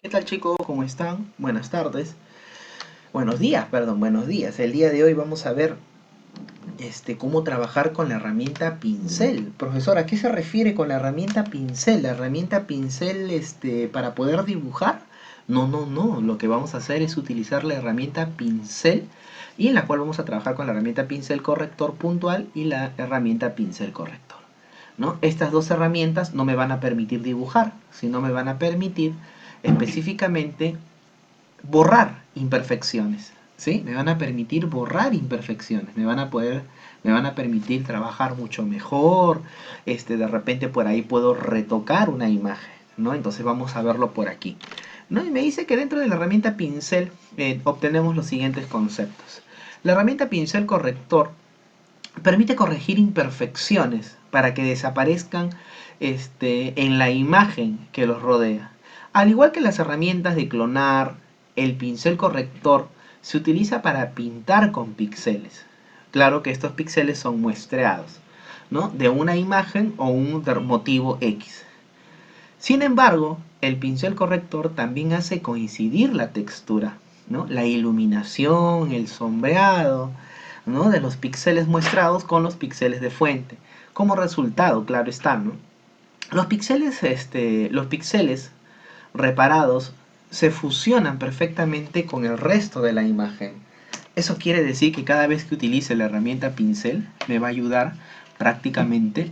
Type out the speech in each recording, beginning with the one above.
¿Qué tal chicos? ¿Cómo están? Buenas tardes. Buenos días, perdón, buenos días. El día de hoy vamos a ver cómo trabajar con la herramienta pincel. Profesor, ¿a qué se refiere con la herramienta pincel? ¿La herramienta pincel para poder dibujar? No, no, no. Lo que vamos a hacer es utilizar la herramienta pincel y en la cual vamos a trabajar con la herramienta pincel corrector puntual y la herramienta pincel corrector. ¿No? Estas dos herramientas no me van a permitir dibujar, sino me van a permitir específicamente borrar imperfecciones, ¿sí? Me van a permitir borrar imperfecciones, me van a permitir trabajar mucho mejor, de repente por ahí puedo retocar una imagen, ¿no? Entonces vamos a verlo por aquí, ¿no? Y me dice que dentro de la herramienta pincel obtenemos los siguientes conceptos. La herramienta pincel corrector permite corregir imperfecciones para que desaparezcan en la imagen que los rodea. Al igual que las herramientas de clonar, el pincel corrector se utiliza para pintar con píxeles. Claro que estos píxeles son muestreados, ¿no? De una imagen o un motivo X. Sin embargo, el pincel corrector también hace coincidir la textura, ¿no? La iluminación, el sombreado, ¿no? De los píxeles muestrados con los píxeles de fuente. Como resultado, claro está, ¿no? Los píxeles reparados se fusionan perfectamente con el resto de la imagen. Eso quiere decir que cada vez que utilice la herramienta pincel me va a ayudar prácticamente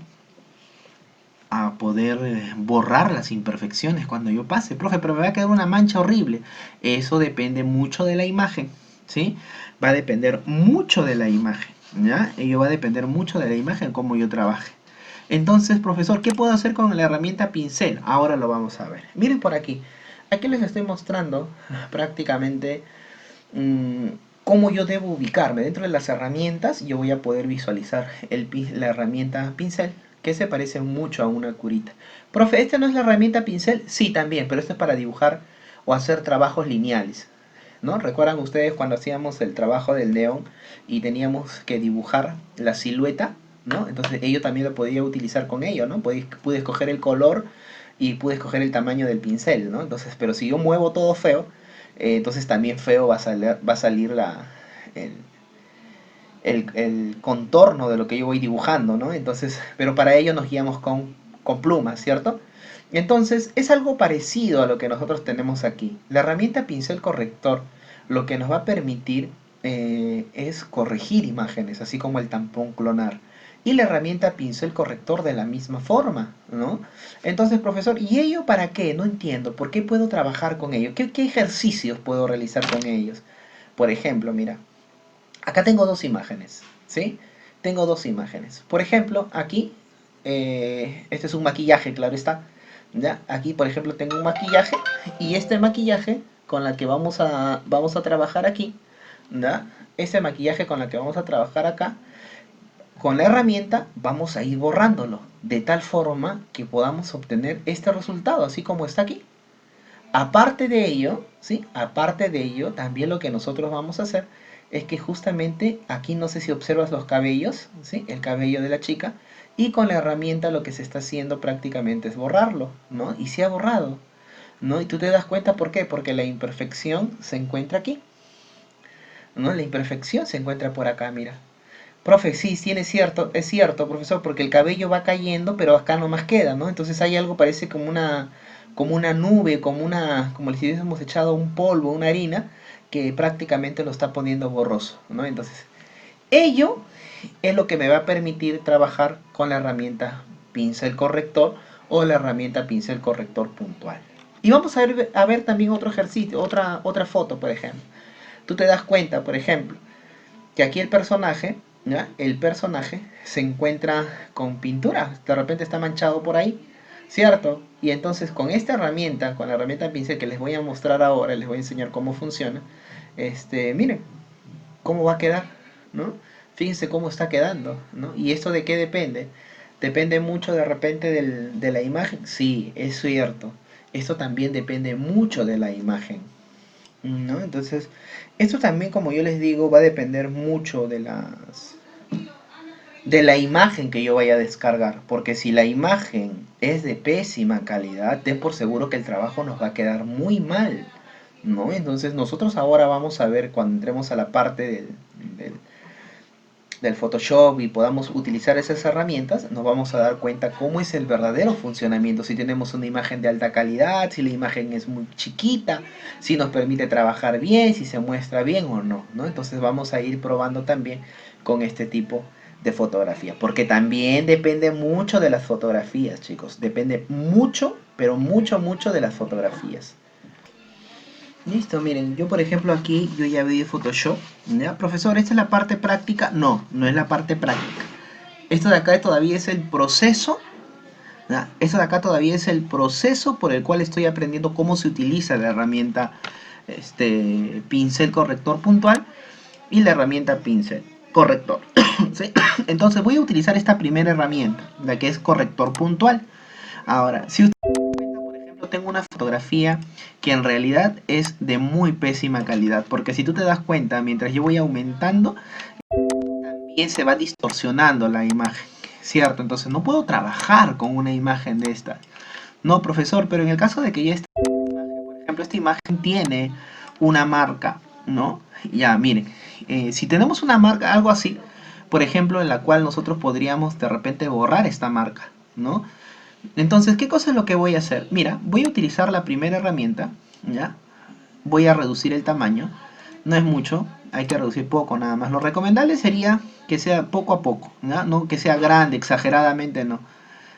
a poder borrar las imperfecciones cuando yo pase. Profe, pero me va a quedar una mancha horrible. Eso depende mucho de la imagen, ¿sí? Va a depender mucho de la imagen, ¿ya? Ello va a depender mucho de la imagen como yo trabaje. Entonces, profesor, ¿qué puedo hacer con la herramienta pincel? Ahora lo vamos a ver. Miren por aquí. Aquí les estoy mostrando prácticamente mmm, cómo yo debo ubicarme. Dentro de las herramientas yo voy a poder visualizar la herramienta pincel, que se parece mucho a una curita. Profe, ¿esta no es la herramienta pincel? Sí, también, pero esto es para dibujar o hacer trabajos lineales, ¿no? ¿Recuerdan ustedes cuando hacíamos el trabajo del neón y teníamos que dibujar la silueta? ¿No? Entonces ello también lo podía utilizar con ello, ¿no? Pude escoger el color y pude escoger el tamaño del pincel, ¿no? Entonces, pero si yo muevo todo feo, entonces también feo va a salir el, el contorno de lo que yo voy dibujando, ¿no? Entonces, pero para ello nos guiamos con plumas, ¿cierto? Entonces, es algo parecido a lo que nosotros tenemos aquí. La herramienta pincel corrector lo que nos va a permitir es corregir imágenes, así como el tampón clonar. Y la herramienta pincel corrector de la misma forma, ¿no? Entonces, profesor, ¿y ello para qué? No entiendo. ¿Por qué puedo trabajar con ello? ¿Qué ejercicios puedo realizar con ellos? Por ejemplo, mira, acá tengo dos imágenes, ¿sí? Tengo dos imágenes. Por ejemplo, aquí, este es un maquillaje, claro está. ¿Ya? Aquí, por ejemplo, tengo un maquillaje y este maquillaje con la que vamos a trabajar aquí, ¿ya? Este maquillaje con la que vamos a trabajar acá, con la herramienta vamos a ir borrándolo de tal forma que podamos obtener este resultado, así como está aquí. Aparte de ello, ¿sí? Aparte de ello, también lo que nosotros vamos a hacer es que justamente aquí no sé si observas los cabellos, ¿sí? El cabello de la chica, y con la herramienta lo que se está haciendo prácticamente es borrarlo, ¿no? Y se ha borrado, ¿no? Y tú te das cuenta por qué, porque la imperfección se encuentra aquí, ¿no? La imperfección se encuentra por acá, mira. Profe, sí, sí, es cierto, profesor, porque el cabello va cayendo, pero acá nomás queda, ¿no? Entonces hay algo, parece como una nube, como si hubiésemos echado un polvo, una harina, que prácticamente lo está poniendo borroso, ¿no? Entonces, ello es lo que me va a permitir trabajar con la herramienta pincel corrector o la herramienta pincel corrector puntual. Y vamos a ver también otro ejercicio, otra foto, por ejemplo. Tú te das cuenta, por ejemplo, que aquí el personaje, ¿ya? El personaje se encuentra con pintura, de repente está manchado por ahí, ¿cierto? Y entonces con esta herramienta, con la herramienta pincel que les voy a mostrar ahora, les voy a enseñar cómo funciona, miren cómo va a quedar, ¿no? Fíjense cómo está quedando, ¿no? ¿Y esto de qué depende? Depende mucho de repente de la imagen, sí, es cierto. Esto también depende mucho de la imagen, ¿no? Entonces, esto también, como yo les digo, va a depender mucho de la imagen que yo vaya a descargar, porque si la imagen es de pésima calidad, ten por seguro que el trabajo nos va a quedar muy mal, ¿no? Entonces nosotros ahora vamos a ver cuando entremos a la parte del, del Photoshop y podamos utilizar esas herramientas, nos vamos a dar cuenta cómo es el verdadero funcionamiento, si tenemos una imagen de alta calidad, si la imagen es muy chiquita, si nos permite trabajar bien, si se muestra bien o no, ¿no? Entonces vamos a ir probando también con este tipo de fotografía, porque también depende mucho de las fotografías, chicos, depende mucho, pero mucho, mucho de las fotografías. Listo, miren, yo por ejemplo aquí yo ya vi Photoshop, ¿ya? Profesor, ¿esta es la parte práctica? No, no es la parte práctica. Esto de acá todavía es el proceso, ¿ya? Esto de acá todavía es el proceso por el cual estoy aprendiendo cómo se utiliza la herramienta pincel corrector puntual y la herramienta pincel corrector. ¿Sí? Entonces voy a utilizar esta primera herramienta, la que es corrector puntual. Ahora, si usted por ejemplo, tengo una fotografía que en realidad es de muy pésima calidad, porque si tú te das cuenta, mientras yo voy aumentando, también se va distorsionando la imagen, ¿cierto? Entonces no puedo trabajar con una imagen de esta. No, profesor, pero en el caso de que ya esta imagen, por ejemplo, esta imagen tiene una marca, ¿no? Ya, miren, si tenemos una marca, algo así, por ejemplo, en la cual nosotros podríamos de repente borrar esta marca, ¿no? Entonces, ¿qué cosa es lo que voy a hacer? Mira, voy a utilizar la primera herramienta, ¿ya? Voy a reducir el tamaño, no es mucho, hay que reducir poco nada más. Lo recomendable sería que sea poco a poco, ¿ya? No que sea grande, exageradamente no.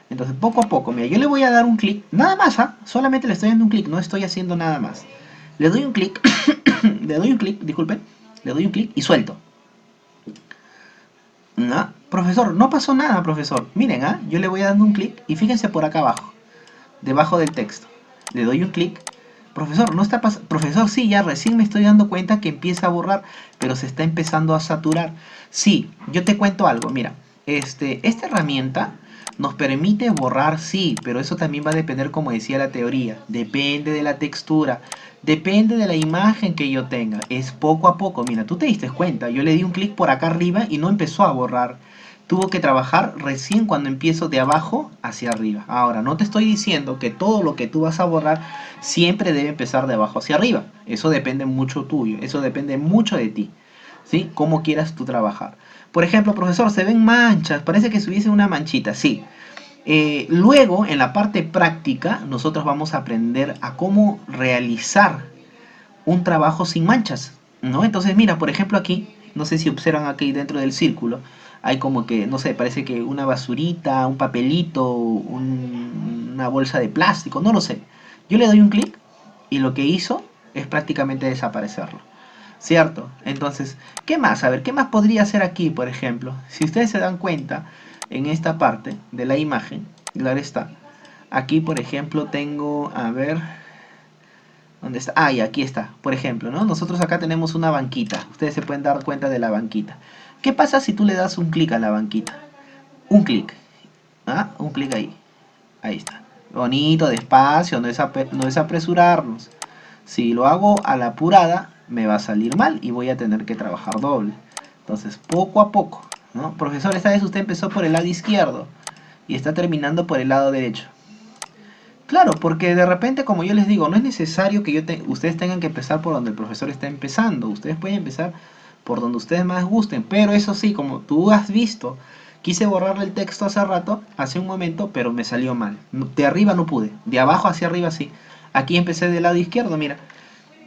Entonces, poco a poco, mira, yo le voy a dar un clic, nada más, ¿ah? Solamente le estoy dando un clic, no estoy haciendo nada más. Le doy un clic, le doy un clic, disculpe, le doy un clic y suelto. ¿No? Profesor, no pasó nada, profesor. Miren, ¿ah? Yo le voy dando un clic y fíjense por acá abajo, debajo del texto. Le doy un clic. Profesor, no está pasando. Profesor, sí, ya recién me estoy dando cuenta que empieza a borrar, pero se está empezando a saturar. Sí, yo te cuento algo. Mira, esta herramienta nos permite borrar, sí, pero eso también va a depender, como decía la teoría. Depende de la textura, depende de la imagen que yo tenga. Es poco a poco. Mira, tú te diste cuenta. Yo le di un clic por acá arriba y no empezó a borrar. Tuvo que trabajar recién cuando empiezo de abajo hacia arriba. Ahora, no te estoy diciendo que todo lo que tú vas a borrar siempre debe empezar de abajo hacia arriba. Eso depende mucho tuyo, eso depende mucho de ti, ¿sí? Cómo quieras tú trabajar. Por ejemplo, profesor, se ven manchas, parece que se hubiese una manchita, sí. Luego, en la parte práctica, nosotros vamos a aprender a cómo realizar un trabajo sin manchas, ¿no? Entonces, mira, por ejemplo aquí, no sé si observan aquí dentro del círculo, hay como que, no sé, parece que una basurita, un papelito, una bolsa de plástico, no lo sé. Yo le doy un clic y lo que hizo es prácticamente desaparecerlo, ¿cierto? Entonces, ¿qué más? A ver, ¿qué más podría hacer aquí, por ejemplo? Si ustedes se dan cuenta, en esta parte de la imagen, claro está, aquí, por ejemplo, tengo, a ver, ¿dónde está? Ah, y aquí está, por ejemplo, ¿no? Nosotros acá tenemos una banquita. Ustedes se pueden dar cuenta de la banquita. ¿Qué pasa si tú le das un clic a la banquita? Un clic. ¿Ah? Un clic ahí. Ahí está. Bonito, despacio, no es apresurarnos. Si lo hago a la apurada, me va a salir mal y voy a tener que trabajar doble. Entonces, poco a poco, ¿no? Profesor, esta vez usted empezó por el lado izquierdo y está terminando por el lado derecho. Claro, porque de repente, como yo les digo, no es necesario que ustedes tengan que empezar por donde el profesor está empezando. Ustedes pueden empezar por donde ustedes más gusten. Pero eso sí, como tú has visto, quise borrarle el texto hace rato, hace un momento, pero me salió mal. De arriba no pude, de abajo hacia arriba sí. Aquí empecé del lado izquierdo, mira.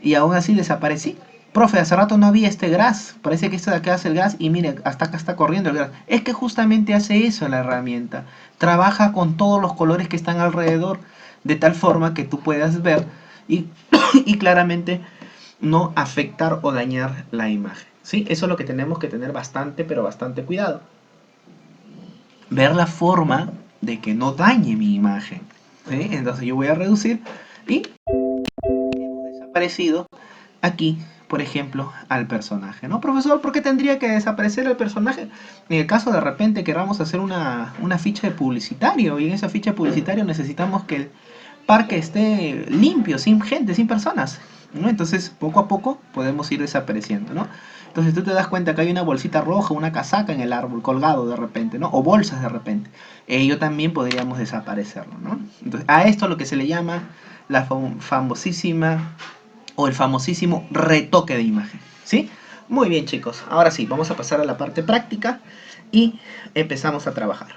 Y aún así desaparecí. Profe, hace rato no había este gras. Parece que esto de acá hace el gras y mire, hasta acá está corriendo el gras. Es que justamente hace eso la herramienta. Trabaja con todos los colores que están alrededor de tal forma que tú puedas ver y, y claramente no afectar o dañar la imagen. ¿Sí? Eso es lo que tenemos que tener bastante, pero bastante cuidado. Ver la forma de que no dañe mi imagen. ¿Sí? Entonces yo voy a reducir y hemos desaparecido aquí, por ejemplo, al personaje, ¿no? Profesor, ¿por qué tendría que desaparecer el personaje? En el caso de repente queramos hacer una ficha de publicitario y en esa ficha de publicitario necesitamos que el parque esté limpio, sin gente, sin personas. ¿no? Entonces, poco a poco podemos ir desapareciendo, ¿no? Entonces tú te das cuenta que hay una bolsita roja, una casaca en el árbol colgado de repente, ¿no? O bolsas de repente. Ello también podríamos desaparecerlo, ¿no? Entonces, a esto lo que se le llama la famosísima o el famosísimo retoque de imagen, ¿sí? Muy bien, chicos. Ahora sí, vamos a pasar a la parte práctica y empezamos a trabajar.